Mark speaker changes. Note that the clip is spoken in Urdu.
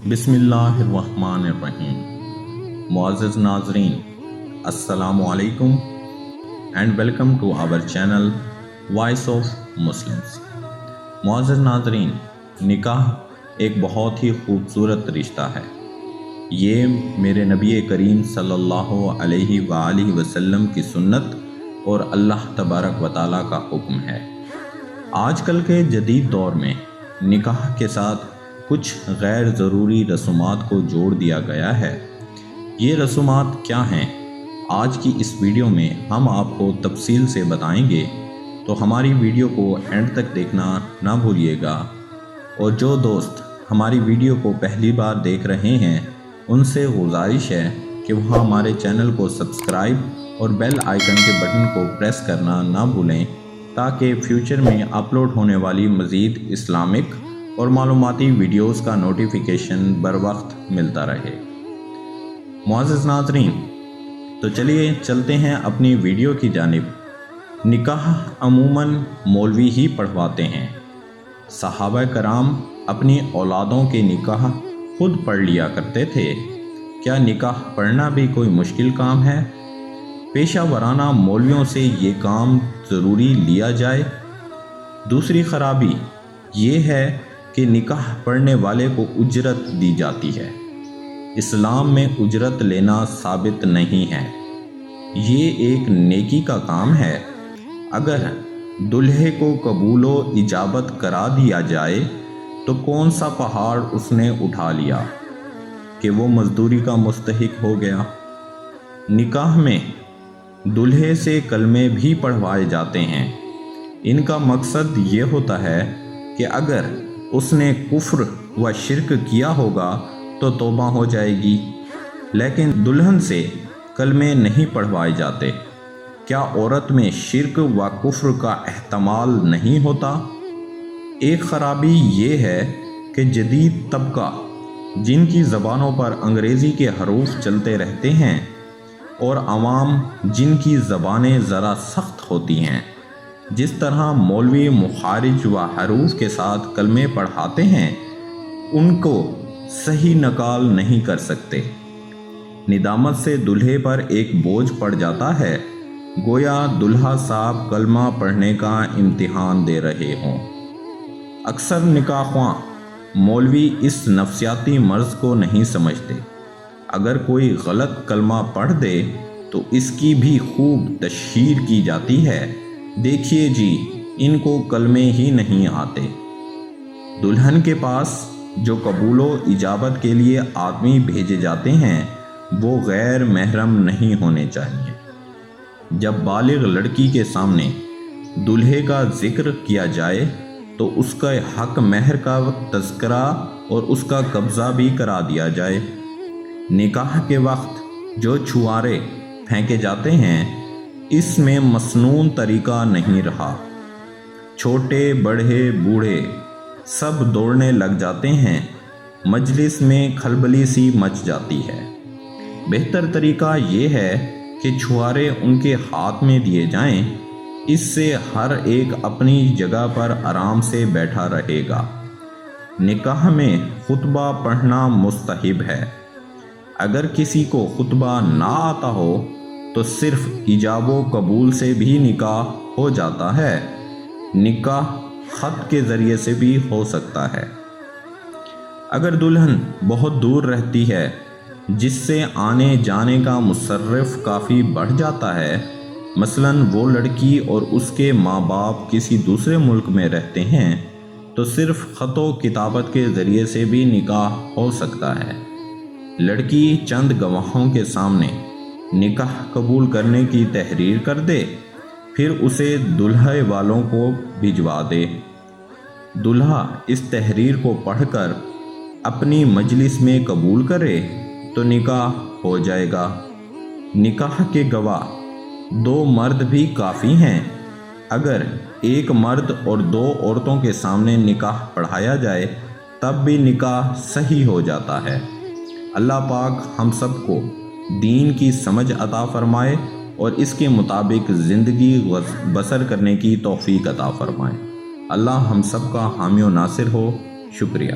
Speaker 1: بسم اللہ الرحمن الرحیم۔ معزز ناظرین، السلام علیکم and welcome to our channel voice of Muslims. معزز ناظرین، نکاح ایک بہت ہی خوبصورت رشتہ ہے۔ یہ میرے نبی کریم صلی اللہ علیہ وآلہ وسلم کی سنت اور اللہ تبارک و تعالیٰ کا حکم ہے۔ آج کل کے جدید دور میں نکاح کے ساتھ کچھ غیر ضروری رسومات کو جوڑ دیا گیا ہے۔ یہ رسومات کیا ہیں؟ آج کی اس ویڈیو میں ہم آپ کو تفصیل سے بتائیں گے، تو ہماری ویڈیو کو اینڈ تک دیکھنا نہ بھولیے گا۔ اور جو دوست ہماری ویڈیو کو پہلی بار دیکھ رہے ہیں، ان سے گزارش ہے کہ وہ ہمارے چینل کو سبسکرائب اور بیل آئیکن کے بٹن کو پریس کرنا نہ بھولیں، تاکہ فیوچر میں اپلوڈ ہونے والی مزید اسلامک اور معلوماتی ویڈیوز کا نوٹیفیکیشن بر وقت ملتا رہے۔ معزز ناظرین، تو چلیے چلتے ہیں اپنی ویڈیو کی جانب۔ نکاح عموماً مولوی ہی پڑھواتے ہیں۔ صحابہ کرام اپنی اولادوں کے نکاح خود پڑھ لیا کرتے تھے۔ کیا نکاح پڑھنا بھی کوئی مشکل کام ہے؟ پیشہ ورانہ مولویوں سے یہ کام ضروری لیا جائے؟ دوسری خرابی یہ ہے کہ نکاح پڑھنے والے کو اجرت دی جاتی ہے۔ اسلام میں اجرت لینا ثابت نہیں ہے۔ یہ ایک نیکی کا کام ہے۔ اگر دلہے کو قبول و اجابت کرا دیا جائے تو کون سا پہاڑ اس نے اٹھا لیا کہ وہ مزدوری کا مستحق ہو گیا؟ نکاح میں دلہے سے کلمے بھی پڑھوائے جاتے ہیں۔ ان کا مقصد یہ ہوتا ہے کہ اگر اس نے کفر و شرک کیا ہوگا تو توبہ ہو جائے گی، لیکن دلہن سے کلمے نہیں پڑھوائے جاتے۔ کیا عورت میں شرک و کفر کا احتمال نہیں ہوتا؟ ایک خرابی یہ ہے کہ جدید طبقہ، جن کی زبانوں پر انگریزی کے حروف چلتے رہتے ہیں، اور عوام جن کی زبانیں ذرا سخت ہوتی ہیں، جس طرح مولوی مخارج و حروف کے ساتھ کلمے پڑھاتے ہیں، ان کو صحیح نقال نہیں کر سکتے۔ ندامت سے دلہے پر ایک بوجھ پڑ جاتا ہے، گویا دلہا صاحب کلمہ پڑھنے کا امتحان دے رہے ہوں۔ اکثر نکاح خواں مولوی اس نفسیاتی مرض کو نہیں سمجھتے۔ اگر کوئی غلط کلمہ پڑھ دے تو اس کی بھی خوب تشہیر کی جاتی ہے، دیکھیے جی ان کو کلمے ہی نہیں آتے۔ دلہن کے پاس جو قبول و اجابت کے لیے آدمی بھیجے جاتے ہیں، وہ غیر محرم نہیں ہونے چاہیے۔ جب بالغ لڑکی کے سامنے دلہے کا ذکر کیا جائے تو اس کا حق مہر کا تذکرہ اور اس کا قبضہ بھی کرا دیا جائے۔ نکاح کے وقت جو چھوارے پھینکے جاتے ہیں، اس میں مسنون طریقہ نہیں رہا۔ چھوٹے بڑے بوڑھے سب دوڑنے لگ جاتے ہیں، مجلس میں کھلبلی سی مچ جاتی ہے۔ بہتر طریقہ یہ ہے کہ چھوارے ان کے ہاتھ میں دیے جائیں، اس سے ہر ایک اپنی جگہ پر آرام سے بیٹھا رہے گا۔ نکاح میں خطبہ پڑھنا مستحب ہے۔ اگر کسی کو خطبہ نہ آتا ہو تو صرف ایجاب و قبول سے بھی نکاح ہو جاتا ہے۔ نکاح خط کے ذریعے سے بھی ہو سکتا ہے۔ اگر دلہن بہت دور رہتی ہے، جس سے آنے جانے کا مصرف کافی بڑھ جاتا ہے، مثلاً وہ لڑکی اور اس کے ماں باپ کسی دوسرے ملک میں رہتے ہیں، تو صرف خط و کتابت کے ذریعے سے بھی نکاح ہو سکتا ہے۔ لڑکی چند گواہوں کے سامنے نکاح قبول کرنے کی تحریر کر دے، پھر اسے دلہے والوں کو بھجوا دے۔ دلہا اس تحریر کو پڑھ کر اپنی مجلس میں قبول کرے تو نکاح ہو جائے گا۔ نکاح کے گواہ 2 مرد بھی کافی ہیں۔ اگر ایک مرد اور 2 عورتوں کے سامنے نکاح پڑھایا جائے تب بھی نکاح صحیح ہو جاتا ہے۔ اللہ پاک ہم سب کو دین کی سمجھ عطا فرمائے اور اس کے مطابق زندگی بسر کرنے کی توفیق عطا فرمائے۔ اللہ ہم سب کا حامی و ناصر ہو۔ شکریہ۔